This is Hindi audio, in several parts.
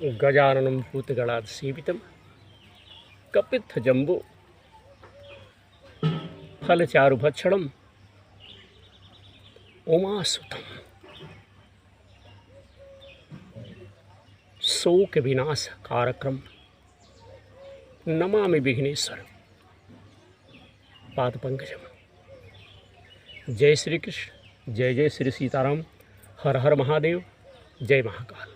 गजाननं भूतगणासेवितं कपित्थजम्बो फलचारुभक्षणं उमासुतं शोकविनाशकारकं नमामि विघ्नेश्वर पादपंकजम। जय श्री कृष्ण, जय जय श्री सीताराम, हर हर महादेव, जय महाकाल।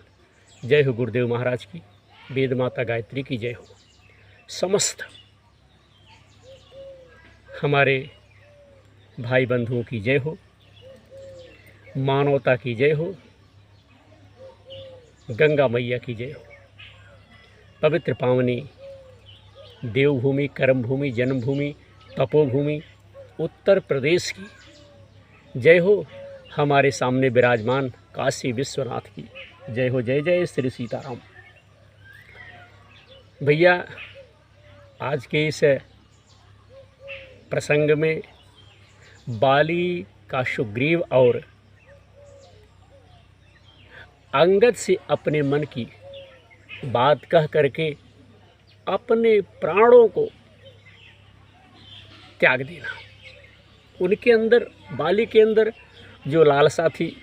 जय हो गुरुदेव महाराज की, वेद माता गायत्री की जय हो। समस्त हमारे भाई बंधुओं की जय हो, मानवता की जय हो, गंगा मैया की जय हो। पवित्र पावनी देवभूमि, कर्मभूमि, जन्मभूमि, तपोभूमि उत्तर प्रदेश की जय हो। हमारे सामने विराजमान काशी विश्वनाथ की जय हो। जय जय श्री सीताराम। भैया, आज के इस प्रसंग में बाली का सुग्रीव और अंगद से अपने मन की बात कह करके अपने प्राणों को त्याग देना, उनके अंदर, बाली के अंदर जो लालसा थी,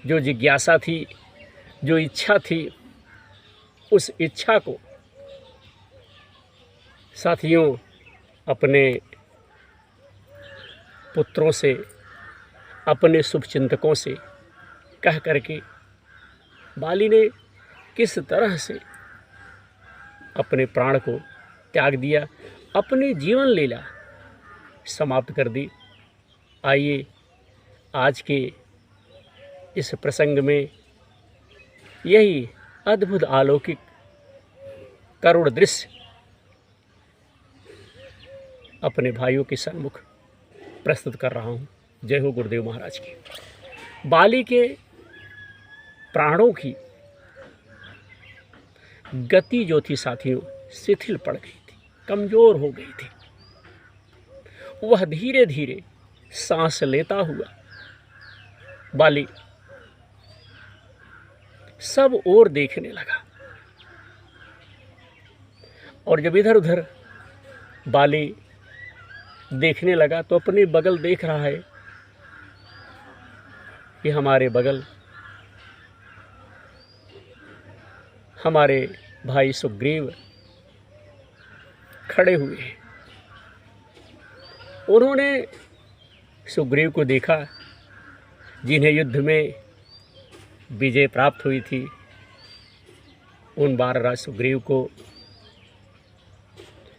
जो जिज्ञासा थी, जो इच्छा थी, उस इच्छा को साथियों अपने पुत्रों से, अपने शुभचिंतकों से कह करके बाली ने किस तरह से अपने प्राण को त्याग दिया, अपनी जीवन लीला समाप्त कर दी। आइए आज के इस प्रसंग में यही अद्भुत अलौकिक करुण दृश्य अपने भाइयों के सम्मुख प्रस्तुत कर रहा हूँ। जय हो गुरुदेव महाराज की। बाली के प्राणों की गति जो थी साथियों, शिथिल पड़ गई थी, कमज़ोर हो गई थी। वह धीरे धीरे सांस लेता हुआ बाली सब ओर देखने लगा, और जब इधर उधर बाली देखने लगा तो अपने बगल देख रहा है कि हमारे बगल हमारे भाई सुग्रीव खड़े हुए हैं। उन्होंने सुग्रीव को देखा, जिन्हें युद्ध में विजय प्राप्त हुई थी। उन बारराज सुग्रीव को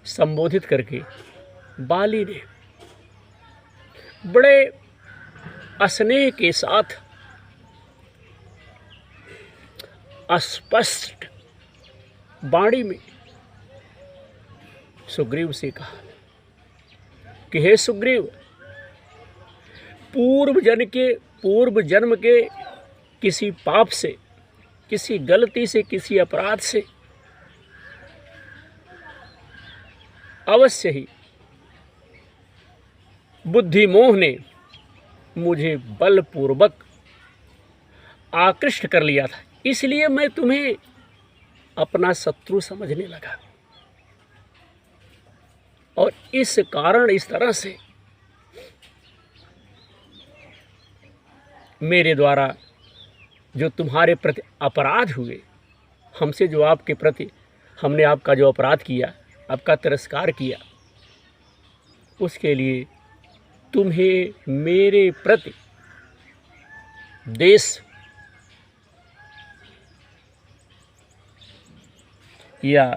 संबोधित करके बाली ने बड़े स्नेह के साथ स्पष्ट वाणी में सुग्रीव से कहा कि हे सुग्रीव, पूर्व जन्म के किसी पाप से, किसी गलती से, किसी अपराध से अवश्य ही बुद्धि मोह ने मुझे बलपूर्वक आकृष्ट कर लिया था, इसलिए मैं तुम्हें अपना शत्रु समझने लगा, और इस कारण, इस तरह से मेरे द्वारा जो तुम्हारे प्रति अपराध हुए, हमसे जो आपके प्रति हमने आपका जो अपराध किया, आपका तिरस्कार किया, उसके लिए तुम्हें मेरे प्रति देश या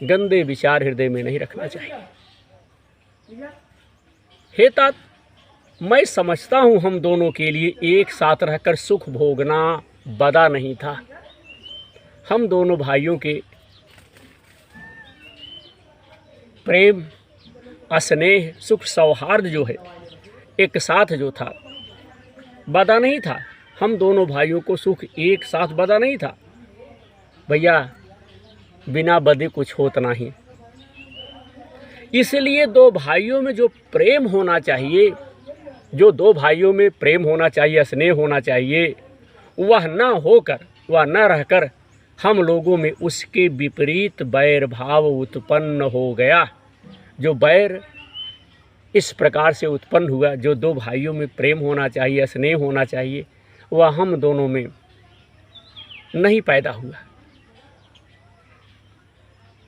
गंदे विचार हृदय में नहीं रखना चाहिए। हे तात, मैं समझता हूँ हम दोनों के लिए एक साथ रहकर सुख भोगना बदा नहीं था। हम दोनों भाइयों के प्रेम, स्नेह, सुख, सौहार्द जो है, एक साथ जो था, बदा नहीं था। हम दोनों भाइयों को सुख एक साथ बदा नहीं था। भैया, बिना बदे कुछ होता नहीं। इसलिए दो भाइयों में जो दो भाइयों में प्रेम होना चाहिए, स्नेह होना चाहिए, वह न रहकर हम लोगों में उसके विपरीत बैर भाव उत्पन्न हो गया। जो बैर इस प्रकार से उत्पन्न हुआ, जो दो भाइयों में प्रेम होना चाहिए, स्नेह होना चाहिए, वह हम दोनों में नहीं पैदा हुआ।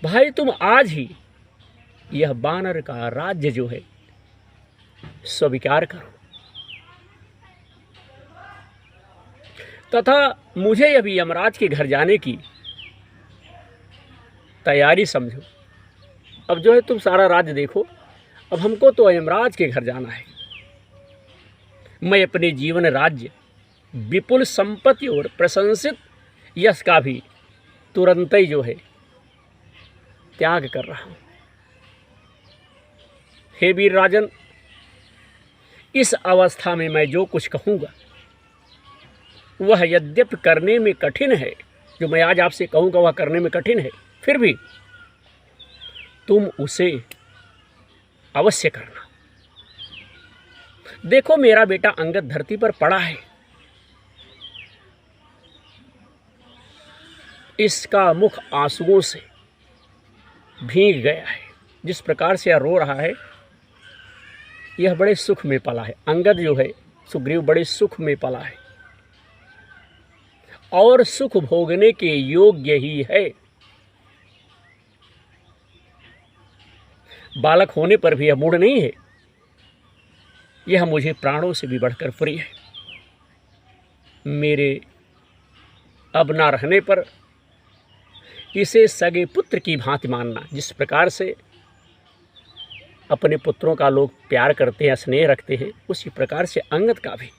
भाई तुम आज ही यह वानर का राज्य जो है स्वीकार करो तथा मुझे अभी यमराज के घर जाने की तैयारी समझो। अब जो है तुम सारा राज्य देखो, अब हमको तो यमराज के घर जाना है। मैं अपने जीवन राज्य, विपुल संपत्ति और प्रशंसित यश का भी तुरंत ही जो है त्याग कर रहा हूं। हे वीर राजन, इस अवस्था में मैं जो कुछ कहूँगा वह यद्यपि करने में कठिन है, जो मैं आज आपसे कहूँगा वह करने में कठिन है, फिर भी तुम उसे अवश्य करना। देखो मेरा बेटा अंगद धरती पर पड़ा है, इसका मुख आंसुओं से भीग गया है। जिस प्रकार से यह रो रहा है, यह बड़े सुख में पला है। अंगद जो है सुग्रीव बड़े सुख में पला है और सुख भोगने के योग्य ही है। बालक होने पर भी यह मूढ़ नहीं है। यह मुझे प्राणों से भी बढ़कर प्रिय है। मेरे अब ना रहने पर इसे सगे पुत्र की भांति मानना। जिस प्रकार से अपने पुत्रों का लोग प्यार करते हैं, स्नेह रखते हैं, उसी प्रकार से अंगद का भी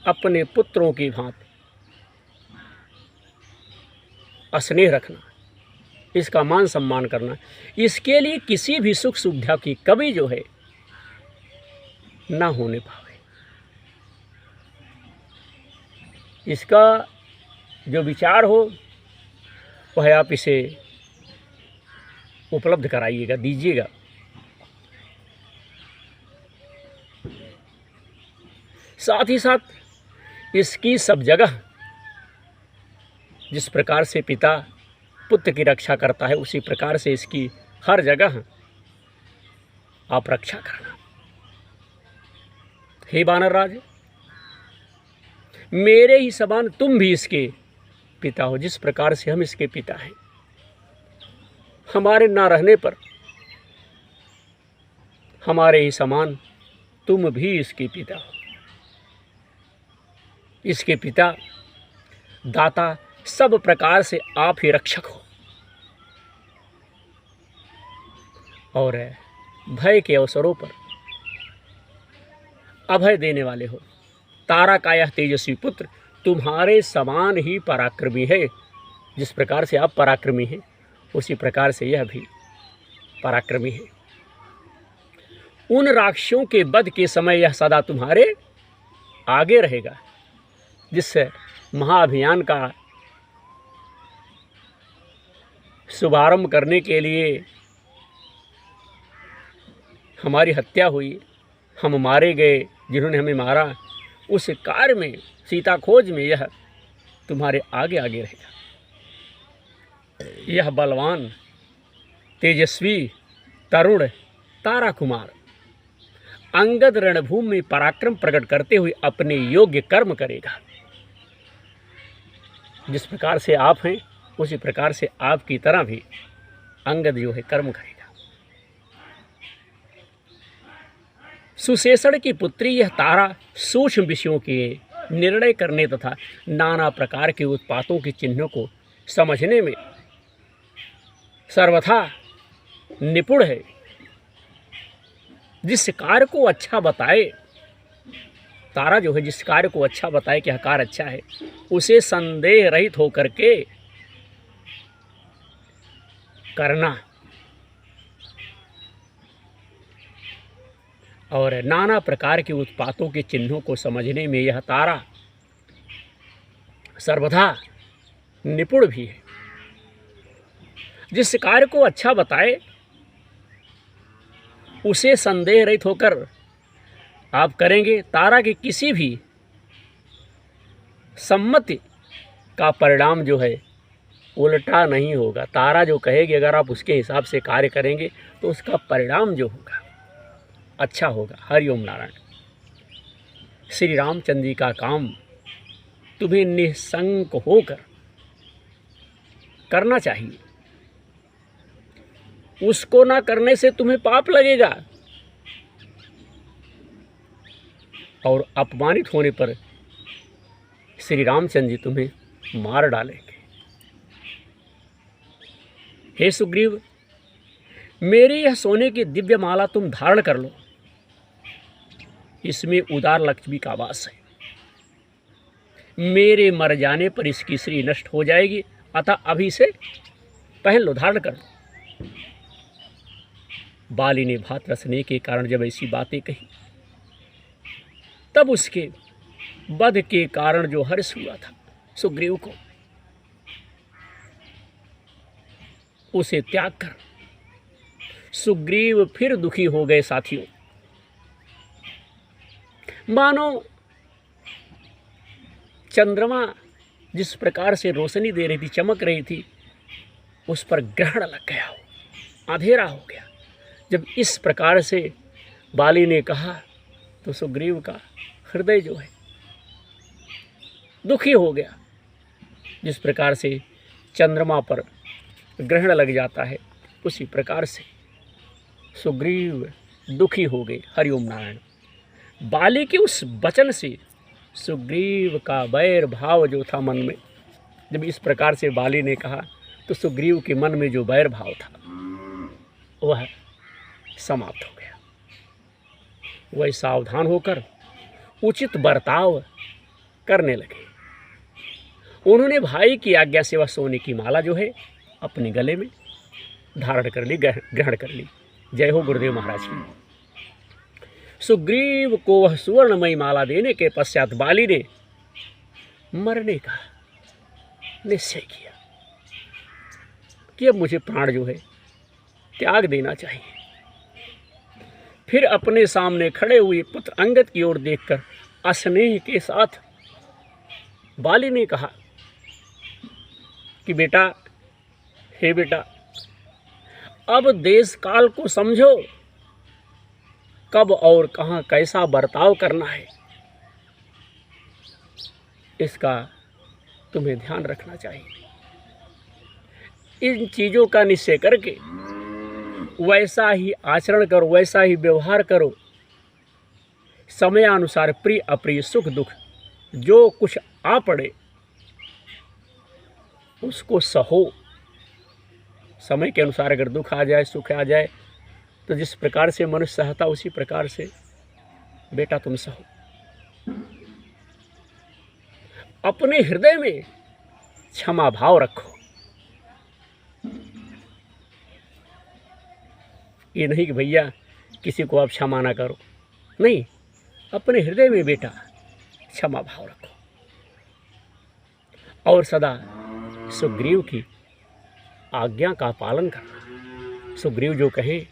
अपने पुत्रों की भांति स्नेह रखना, इसका मान सम्मान करना। इसके लिए किसी भी सुख सुविधा की कमी जो है ना होने पावे। इसका जो विचार हो वह आप इसे उपलब्ध कराइएगा, दीजिएगा। साथ ही साथ इसकी सब जगह जिस प्रकार से पिता पुत्र की रक्षा करता है, उसी प्रकार से इसकी हर जगह आप रक्षा करना। हे वानर राज, मेरे ही समान तुम भी इसके पिता हो। जिस प्रकार से हम इसके पिता हैं, हमारे ना रहने पर हमारे ही समान तुम भी इसके पिता हो। इसके पिता, दाता, सब प्रकार से आप ही रक्षक हो और भय के अवसरों पर अभय देने वाले हो। तारा का यह तेजस्वी पुत्र तुम्हारे समान ही पराक्रमी है। जिस प्रकार से आप पराक्रमी हैं, उसी प्रकार से यह भी पराक्रमी है। उन राक्षसों के वध के समय यह सदा तुम्हारे आगे रहेगा। जिस महाअभियान का शुभारंभ करने के लिए हमारी हत्या हुई, हम मारे गए, जिन्होंने हमें मारा, उस कार्य में, सीता खोज में यह तुम्हारे आगे आगे रहेगा। यह बलवान, तेजस्वी, तरुण तारा कुमार अंगद रणभूमि में पराक्रम प्रकट करते हुए अपने योग्य कर्म करेगा। जिस प्रकार से आप हैं, उसी प्रकार से आपकी तरह भी अंगद जो है कर्म करेगा। सुशेषण की पुत्री यह तारा सूक्ष्म विषयों के निर्णय करने तथा नाना प्रकार के उत्पातों के चिन्हों को समझने में सर्वथा निपुण है। जिस कार्य को अच्छा बताए, तारा जो है जिस कार्य को अच्छा बताए कि यह कार्य अच्छा है, उसे संदेह रहित होकर के करना और नाना प्रकार के उत्पातों के चिन्हों को समझने में यह तारा सर्वथा निपुण भी है। जिस कार्य को अच्छा बताए उसे संदेह रहित होकर आप करेंगे। तारा के किसी भी सम्मति का परिणाम जो है उल्टा नहीं होगा। तारा जो कहेगी अगर आप उसके हिसाब से कार्य करेंगे तो उसका परिणाम जो होगा अच्छा होगा। हरिओम नारायण। श्री रामचंद्र जी का काम तुम्हें निसंक होकर करना चाहिए। उसको ना करने से तुम्हें पाप लगेगा और अपमानित होने पर श्री रामचंद्र जी तुम्हें मार डालेंगे। हे सुग्रीव, मेरी यह सोने की दिव्य माला तुम धारण कर लो। इसमें उदार लक्ष्मी का वास है। मेरे मर जाने पर इसकी श्री नष्ट हो जाएगी, अतः अभी से पहन लो, धारण कर लो। बाली ने भात रसने के कारण जब ऐसी बातें कही तब उसके वध के कारण जो हर्ष हुआ था सुग्रीव को, उसे त्याग कर सुग्रीव फिर दुखी हो गए। साथियों, मानो चंद्रमा जिस प्रकार से रोशनी दे रही थी, चमक रही थी, उस पर ग्रहण लग गया हो, अंधेरा हो गया। जब इस प्रकार से बाली ने कहा तो सुग्रीव का हृदय जो है दुखी हो गया। जिस प्रकार से चंद्रमा पर ग्रहण लग जाता है उसी प्रकार से सुग्रीव दुखी हो गए। हरिओम नारायण। बाली के उस वचन से सुग्रीव का वैर भाव जो था मन में, जब इस प्रकार से बाली ने कहा तो सुग्रीव के मन में जो वैर भाव था वह समाप्त हो गया। वह सावधान होकर उचित बर्ताव करने लगे। उन्होंने भाई की आज्ञा से वह सोने की माला जो है अपने गले में धारण कर ली, ग्रहण कर ली। जय हो गुरुदेव महाराज की। सुग्रीव को वह सुवर्णमयी माला देने के पश्चात बाली ने मरने का निश्चय किया कि अब मुझे प्राण जो है त्याग देना चाहिए। फिर अपने सामने खड़े हुए पुत्र अंगद की ओर देखकर स्नेह के साथ बाली ने कहा कि बेटा, हे बेटा, अब देश काल को समझो, कब और कहाँ कैसा बर्ताव करना है, इसका तुम्हें ध्यान रखना चाहिए। इन चीज़ों का निश्चय करके वैसा ही आचरण करो, वैसा ही व्यवहार करो। समयानुसार प्रिय अप्रिय सुख दुख जो कुछ आ पड़े उसको सहो। समय के अनुसार अगर दुख आ जाए, सुख आ जाए, तो जिस प्रकार से मनुष्य सहता उसी प्रकार से बेटा तुम सहो। अपने हृदय में क्षमा भाव रखो। ये नहीं कि भैया किसी को आप क्षमा ना करो, नहीं, अपने हृदय में बेटा क्षमा भाव रखो और सदा सुग्रीव की आज्ञा का पालन करना। सुग्रीव जो कहें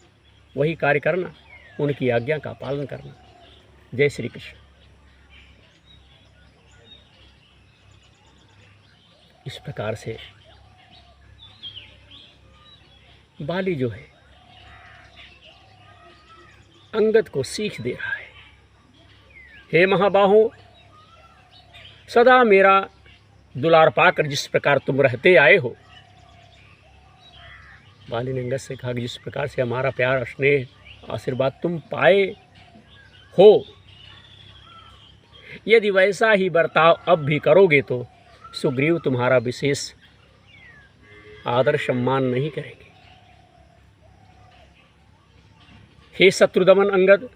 वही कार्य करना, उनकी आज्ञा का पालन करना। जय श्री कृष्ण। इस प्रकार से बाली जो है अंगद को सीख दे रहा है। हे महाबाहो, सदा मेरा दुलार पाकर जिस प्रकार तुम रहते आए हो, बाली ने अंगद से कहा कि जिस प्रकार से हमारा प्यार स्नेह आशीर्वाद तुम पाए हो, यदि वैसा ही बर्ताव अब भी करोगे तो सुग्रीव तुम्हारा विशेष आदर सम्मान नहीं करेंगे। हे शत्रुदमन अंगद,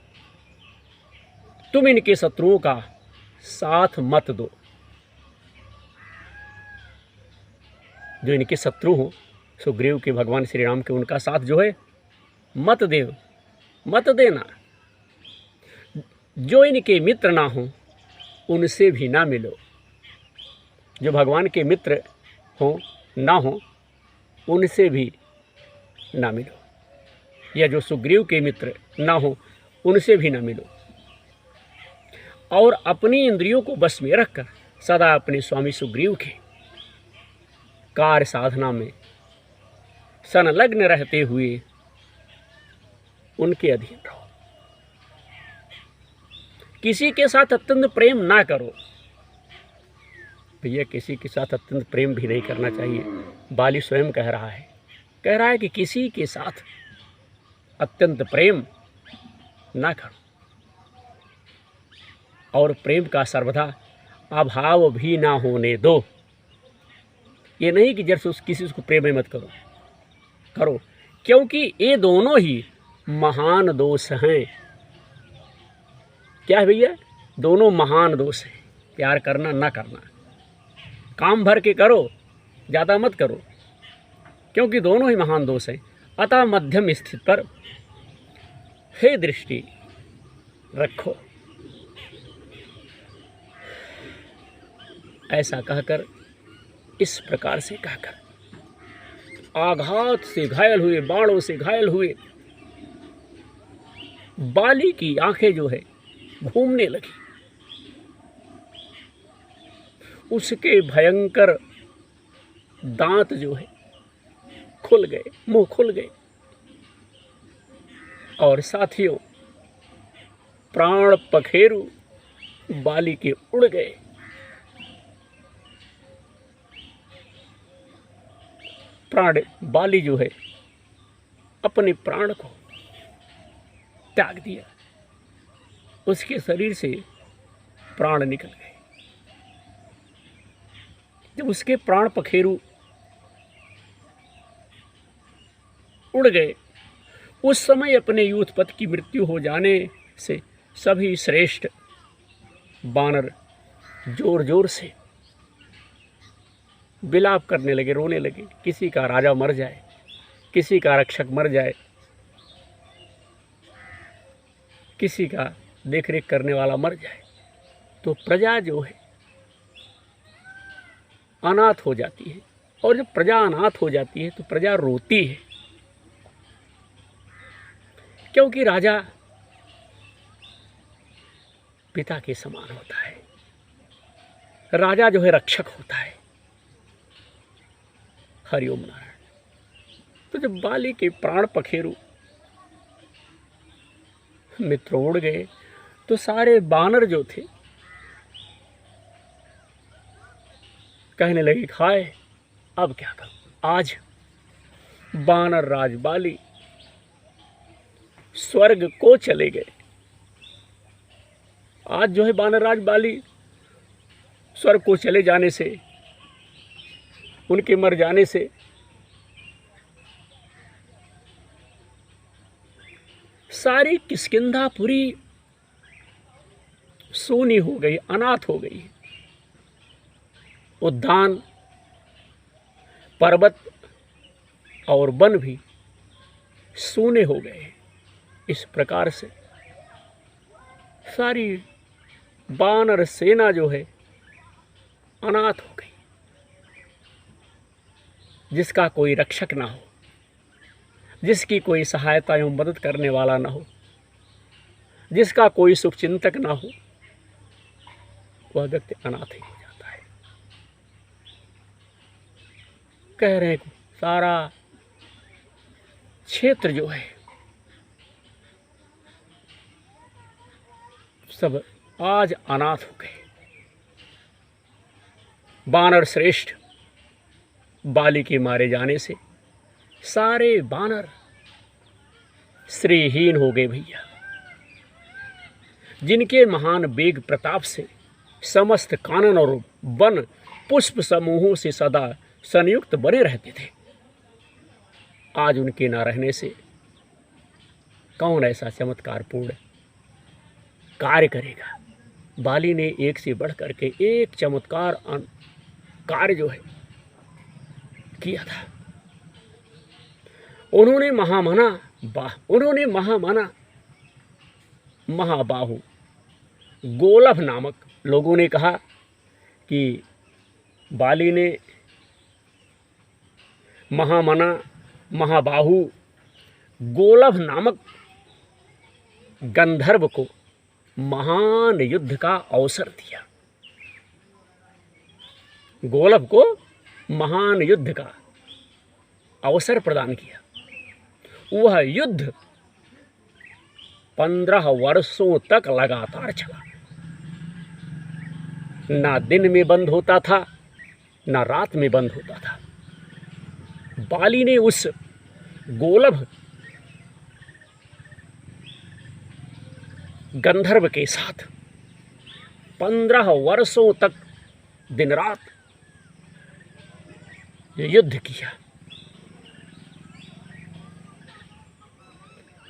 तुम इनके शत्रुओं का साथ मत दो। जो इनके शत्रु हो सुग्रीव के, भगवान श्री राम के, उनका साथ जो है मत देना। जो इनके मित्र ना हो उनसे भी ना मिलो। जो भगवान के मित्र हो ना हो उनसे भी ना मिलो, या जो सुग्रीव के मित्र ना हो उनसे भी ना मिलो। और अपनी इंद्रियों को बस में रखकर सदा अपने स्वामी सुग्रीव के कार्य साधना में संलग्न रहते हुए उनके अधीन रहो। किसी के साथ अत्यंत प्रेम ना करो। भैया किसी के साथ अत्यंत प्रेम भी नहीं करना चाहिए। बाली स्वयं कह रहा है कि किसी के साथ अत्यंत प्रेम ना करो, और प्रेम का सर्वदा अभाव भी ना होने दो। ये नहीं कि जब किसी को प्रेम मत करो, क्योंकि ये दोनों ही महान दोष हैं। क्या है भैया? दोनों महान दोष हैं। प्यार करना ना करना, काम भर के करो, ज़्यादा मत करो, क्योंकि दोनों ही महान दोष हैं। अतः मध्यम स्थिति पर हे दृष्टि रखो। ऐसा कहकर, इस प्रकार से कहकर आघात से घायल हुए, बाणों से घायल हुए बाली की आंखें जो है घूमने लगी। उसके भयंकर दांत जो है खुल गए, मुंह खुल गए, और साथियों प्राण पखेरु बाली के उड़ गए। बाली जो है अपने प्राण को त्याग दिया, उसके शरीर से प्राण निकल गए। जब उसके प्राण पखेरु उड़ गए, उस समय अपने यूथपति की मृत्यु हो जाने से सभी श्रेष्ठ बानर जोर जोर से विलाप करने लगे, रोने लगे। किसी का राजा मर जाए, किसी का रक्षक मर जाए, किसी का देखरेख करने वाला मर जाए, तो प्रजा जो है अनाथ हो जाती है। और जब प्रजा अनाथ हो जाती है तो प्रजा रोती है, क्योंकि राजा पिता के समान होता है। राजा जो है रक्षक होता है। हरिओम नारायण। तो जब बाली के प्राण पखेरु मित्र उड़ गए, तो सारे बानर जो थे कहने लगे, खाए अब क्या करूं। आज बानर राज बाली स्वर्ग को चले गए। आज जो है बानर राज बाली स्वर्ग को चले जाने से, उनके मर जाने से सारी किष्किंधापुरी सूनी हो गई, अनाथ हो गई। उद्यान, पर्वत और वन भी सूने हो गए। इस प्रकार से सारी बानर सेना जो है अनाथ हो गई, जिसका कोई रक्षक ना हो, जिसकी कोई सहायता एवं मदद करने वाला ना हो, जिसका कोई शुभचिंतक ना हो, वह व्यक्ति अनाथ ही हो जाता है। कह रहे हैं सारा क्षेत्र जो है सब आज अनाथ हो गए। बानर श्रेष्ठ बाली के मारे जाने से सारे बानर श्रीहीन हो गए भैया, जिनके महान वेग प्रताप से समस्त कानन और वन पुष्प समूहों से सदा संयुक्त बने रहते थे। आज उनके न रहने से कौन ऐसा चमत्कारपूर्ण कार्य करेगा। बाली ने एक से बढ़ करके एक चमत्कार कार्य जो है किया था। उन्होंने महाबाहु गोलभ नामक, लोगों ने कहा कि बाली ने महाबाहु गोलभ नामक गंधर्व को महान युद्ध का अवसर दिया। गोलभ को महान युद्ध का अवसर प्रदान किया। वह युद्ध 15 वर्षों तक लगातार चला। ना दिन में बंद होता था, ना रात में बंद होता था। बाली ने उस गोलभ गंधर्व के साथ 15 वर्षों तक दिन रात युद्ध किया।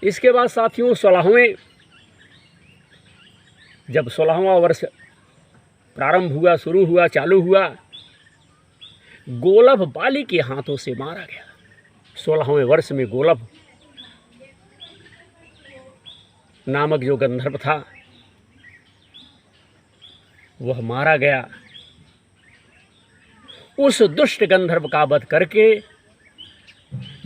इसके बाद साथियों 16वें जब 16वां वर्ष प्रारंभ हुआ, शुरू हुआ, चालू हुआ, गोलभ बाली के हाथों से मारा गया। 16वें वर्ष में गोलभ नामक जो गंधर्व था वह मारा गया। उस दुष्ट गंधर्व का वध करके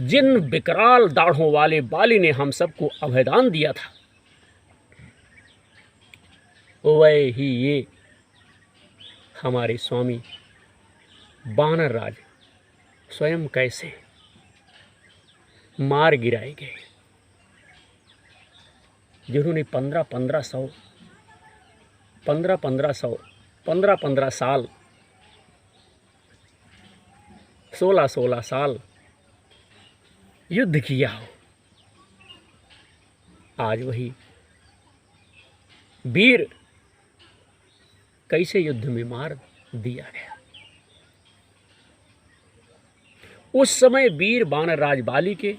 जिन विकराल दाढ़ों वाले बाली ने हम सबको अभयदान दिया था, वह ही ये हमारे स्वामी वानर राज स्वयं कैसे मार गिराए गए, जिन्होंने 15 साल 16 साल युद्ध किया हो। आज वही वीर कैसे युद्ध में मार दिया गया। उस समय वीर वानर राज बाली के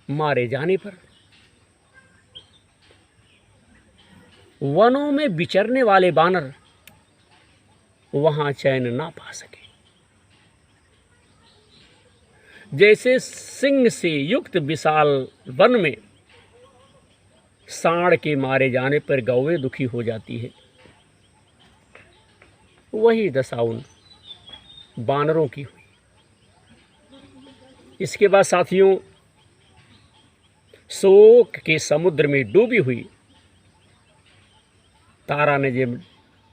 मारे जाने पर वनों में विचरने वाले वानर वहां चैन ना पा सके। जैसे सिंह से युक्त विशाल वन में सांड के मारे जाने पर गौवें दुखी हो जाती है, वही दशा उन वानरों की हुई। इसके बाद साथियों शोक के समुद्र में डूबी हुई तारा ने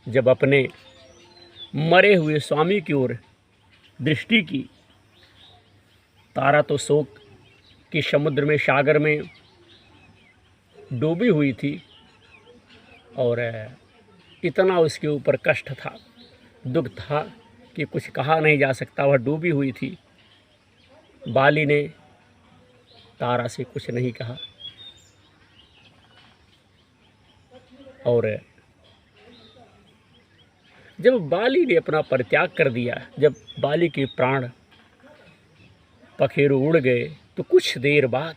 जब अपने मरे हुए स्वामी की ओर दृष्टि की, तारा तो शोक के समुद्र में, सागर में डूबी हुई थी और इतना उसके ऊपर कष्ट था, दुख था कि कुछ कहा नहीं जा सकता। वह डूबी हुई थी। बाली ने तारा से कुछ नहीं कहा और जब बाली ने अपना परित्याग कर दिया, जब बाली के प्राण पखेरु उड़ गए, तो कुछ देर बाद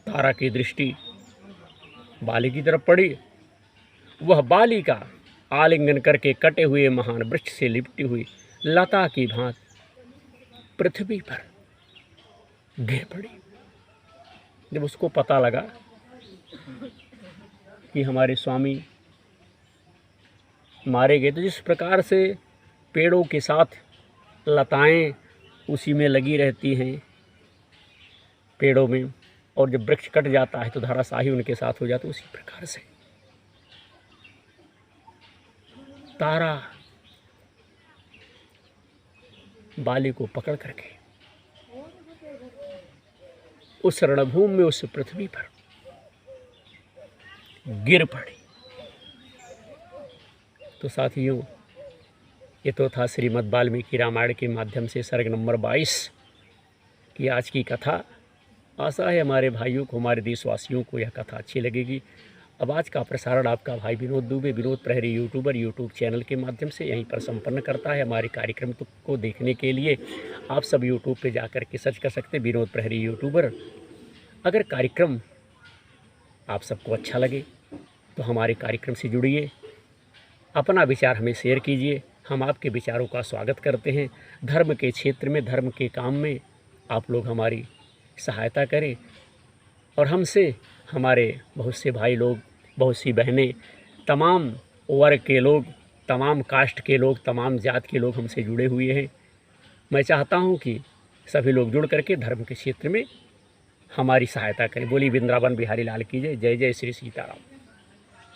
तारा की दृष्टि बाली की तरफ पड़ी। वह बाली का आलिंगन करके कटे हुए महान वृक्ष से लिपटी हुई लता की भांति पृथ्वी पर गिर पड़ी। जब उसको पता लगा कि हमारे स्वामी मारे गए, तो जिस प्रकार से पेड़ों के साथ लताएं उसी में लगी रहती हैं पेड़ों में, और जब वृक्ष कट जाता है तो धराशाही उनके साथ हो जाता है, उसी प्रकार से तारा बाली को पकड़ करके उस रणभूमि में, उस पृथ्वी पर गिर पड़ी। तो साथियों ये तो था श्रीमद् वाल्मीकि रामायण के माध्यम से सर्ग नंबर 22 की आज की कथा। आशा है हमारे भाइयों को, हमारे देशवासियों को यह कथा अच्छी लगेगी। अब आज का प्रसारण आपका भाई विनोद दुबे, विनोद प्रहरी यूट्यूबर, यूट्यूब चैनल के माध्यम से यहीं पर संपन्न करता है। हमारे कार्यक्रम को देखने के लिए आप सब यूट्यूब पे जाकर के सर्च कर सकते हैं विनोद प्रहरी यूट्यूबर। अगर कार्यक्रम आप सबको अच्छा लगे तो हमारे कार्यक्रम से जुड़िए, अपना विचार हमें शेयर कीजिए। हम आपके विचारों का स्वागत करते हैं। धर्म के क्षेत्र में, धर्म के काम में आप लोग हमारी सहायता करें और हमसे हमारे बहुत से भाई लोग, बहुत सी बहनें, तमाम वर्ग के लोग, तमाम कास्ट के लोग, तमाम जात के लोग हमसे जुड़े हुए हैं। मैं चाहता हूं कि सभी लोग जुड़ करके धर्म के क्षेत्र में हमारी सहायता करें। बोली वृंदावन बिहारी लाल की जय। जय जय श्री सीताराम।